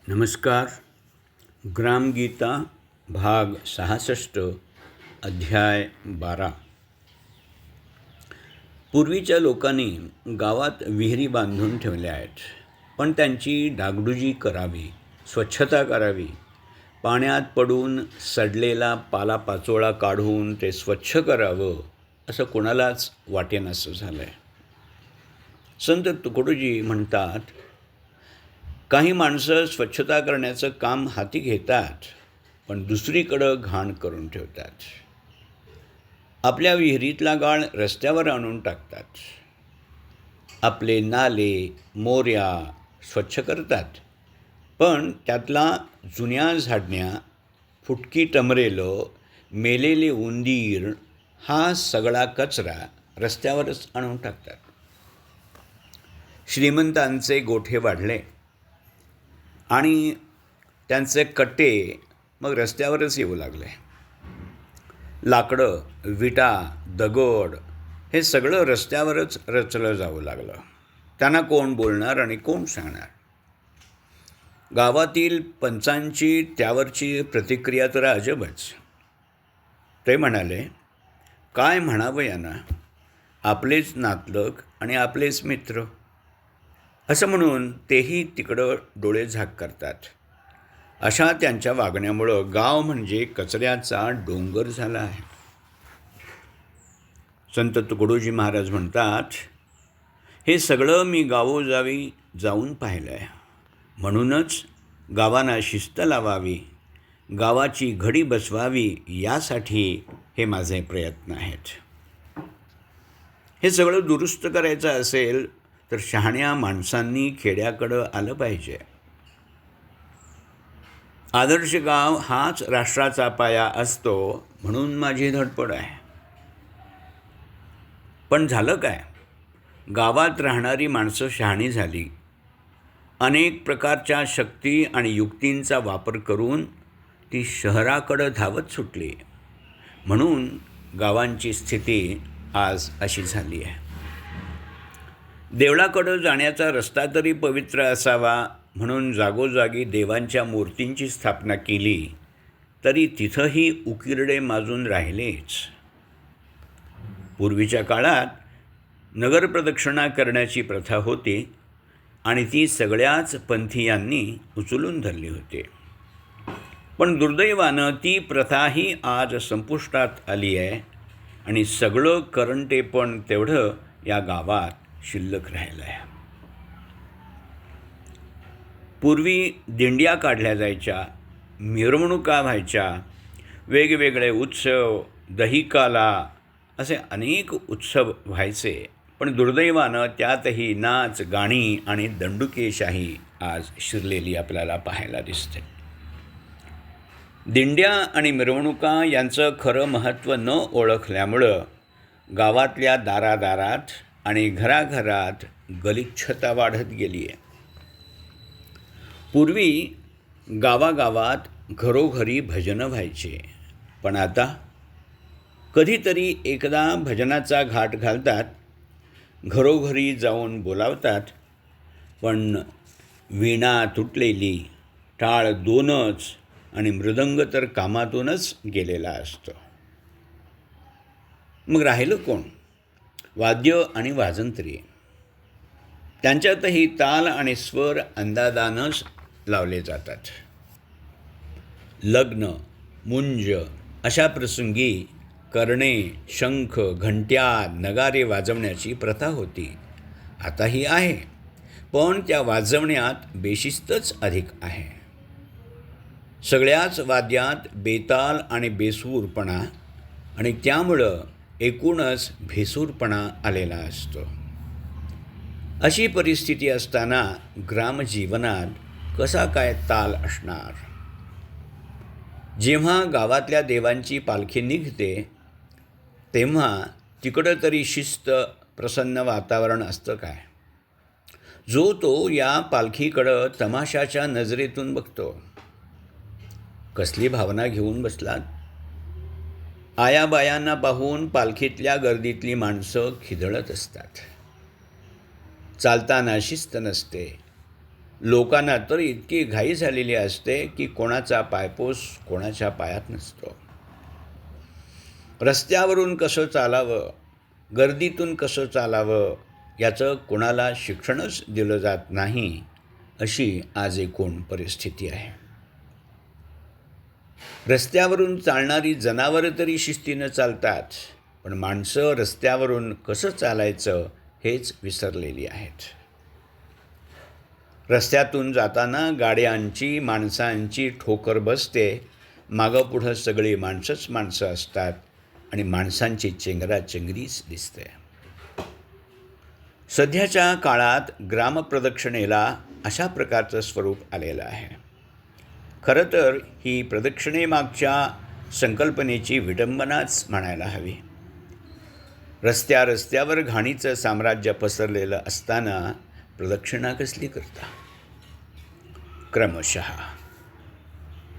नमस्कार. ग्रामगीता भाग 66 अध्याय 12. पूर्वीच्या लोकांनी गावात विहिरी बांधून ठेवल्या आहेत, पण त्यांची डागडुजी करावी, स्वच्छता करावी, पाण्यात पडून सडलेला पालापाचोळा काढून ते स्वच्छ करावं असं कोणालाच वाटेनासं झालं आहे. संत तुकडोजी म्हणतात, काही माणसं स्वच्छता करण्याचं काम हाती घेतात, पण दुसरीकडं घाण करून ठेवतात. आपल्या विहिरीतला गाळ रस्त्यावर आणून टाकतात. आपले नाले मोऱ्या स्वच्छ करतात, पण त्यातला जुन्या झाडण्या, फुटकी टमरेलं, मेलेले उंदीर हा सगळा कचरा रस्त्यावरच आणून टाकतात. श्रीमंतांचे गोठे वाढले आणि त्यांचे कट्टे मग रस्त्यावरच येऊ लागले. लाकडं, विटा, दगड हे सगळं रस्त्यावरच रचलं जाऊ लागलं. त्यांना कोण बोलणार आणि कोण सांगणार? गावातील पंचांची त्यावरची प्रतिक्रिया तर अजबच. ते म्हणाले, काय म्हणावं यांना, आपलेच नातलग आणि आपलेच मित्र असं म्हणून तेही तिकडं डोळे झाक करतात. अशा त्यांच्या वागण्यामुळं गाव म्हणजे कचऱ्याचा डोंगर झाला आहे. संत तुकडोजी महाराज म्हणतात, हे सगळं मी गावोगावी जाऊन पाहिलं आहे. म्हणूनच गावांना शिस्त लावावी, गावाची घडी बसवावी, यासाठी हे माझे प्रयत्न आहेत. हे सगळं दुरुस्त करायचं असेल तर शहाण्या माणसांनी खेड्याकडं आलं पाहिजे. आदर्श गाव हाच राष्ट्राचा पाया असतो, म्हणून माझी धडपड आहे. पण झालं काय? गावात राहणारी माणसं शहाणी झाली. अनेक प्रकारच्या शक्ती आणि युक्तींचा वापर करून ती शहराकडं धावत सुटली. म्हणून गावांची स्थिती आज अशी झाली आहे. देवळाकडं जाण्याचा रस्ता तरी पवित्र असावा म्हणून जागोजागी देवांच्या मूर्तींची स्थापना केली, तरी तिथंही उकिरडे माजून राहिलेच. पूर्वीच्या काळात नगरप्रदक्षिणा करण्याची प्रथा होती आणि ती सगळ्याच पंथीयांनी उचलून धरली होती. पण दुर्दैवानं ती प्रथाही आज संपुष्टात आली आहे आणि सगळं करंटेपण तेवढं या गावात शिल्लक राहिलं आहे. पूर्वी दिंड्या काढल्या जायच्या, मिरवणुका व्हायच्या, वेगवेगळे उत्सव, दहीकाला असे अनेक उत्सव व्हायचे. पण दुर्दैवानं त्यातही नाच, गाणी आणि दंडुकेशाही आज शिरलेली आपल्याला पाहायला दिसते. दिंड्या आणि मिरवणुका यांचं खरं महत्त्व न ओळखल्यामुळं गावातल्या दारादारात आणि घराघरात गलिच्छता वाढत गेली आहे. पूर्वी गावागावात घरोघरी भजनं व्हायचे, पण आता कधीतरी एकदा भजनाचा घाट घालतात, घरोघरी जाऊन बोलावतात, पण वीणा तुटलेली, टाळ दोनच आणि मृदंग तर कामातूनच गेलेला असतो. मग राहिलं कोण? वाद्य आणि वाजंत्री. त्यांच्यातही ताल आणि स्वर अंदाजानंच लावले जातात. लग्न, मुंज अशा प्रसंगी करणे, शंख, घंट्या, नगारे वाजवण्याची प्रथा होती. आताही आहे, पण त्या वाजवण्यात बेशिस्तच अधिक आहे. सगळ्याच वाद्यात बेताल आणि बेसूरपणा आणि त्यामुळं एकूणच भेसूरपणा आलेला असतो. अशी परिस्थिती असताना ग्रामजीवनात कसा काय ताल असणार? जेव्हा गावातल्या देवांची पालखी निघते, तेव्हा तिकडं तरी शिस्त, प्रसन्न वातावरण असतं काय? जो तो या पालखीकडं तमाशाच्या नजरेतून बघतो. कसली भावना घेऊन बसलात? आयाबायांना पाहून पालखीतल्या गर्दीतली माणसं खिदळत असतात. चालताना शिस्त नसते, लोकांना तर इतकी घाई झालेली असते की कोणाचा पायपोस कोणाच्या पायात नसतो. रस्त्यावरून कसं चालावं, गर्दीतून कसं चालावं याचं कोणाला शिक्षणच दिलं जात नाही, अशी आज एकूण परिस्थिती आहे. रस्त्यावरून चालणारी जनावरं तरी शिस्तीनं चालतात, पण माणसं रस्त्यावरून कसं चालायचं हेच विसरलेली आहेत. रस्त्यातून जाताना गाड्यांची माणसांची ठोकर बसते. मागं पुढं सगळी माणसंच माणसं असतात आणि माणसांची चेंगराचेंगरीच दिसते. सध्याच्या काळात ग्रामप्रदक्षिणेला अशा प्रकारचं स्वरूप आलेलं आहे. खरं तर ही प्रदक्षिणेमागच्या संकल्पनेची विडंबनाच म्हणायला हवी. रस्त्यावर घाणीचं साम्राज्य पसरलेलं असताना प्रदक्षिणा कसली करता? क्रमशः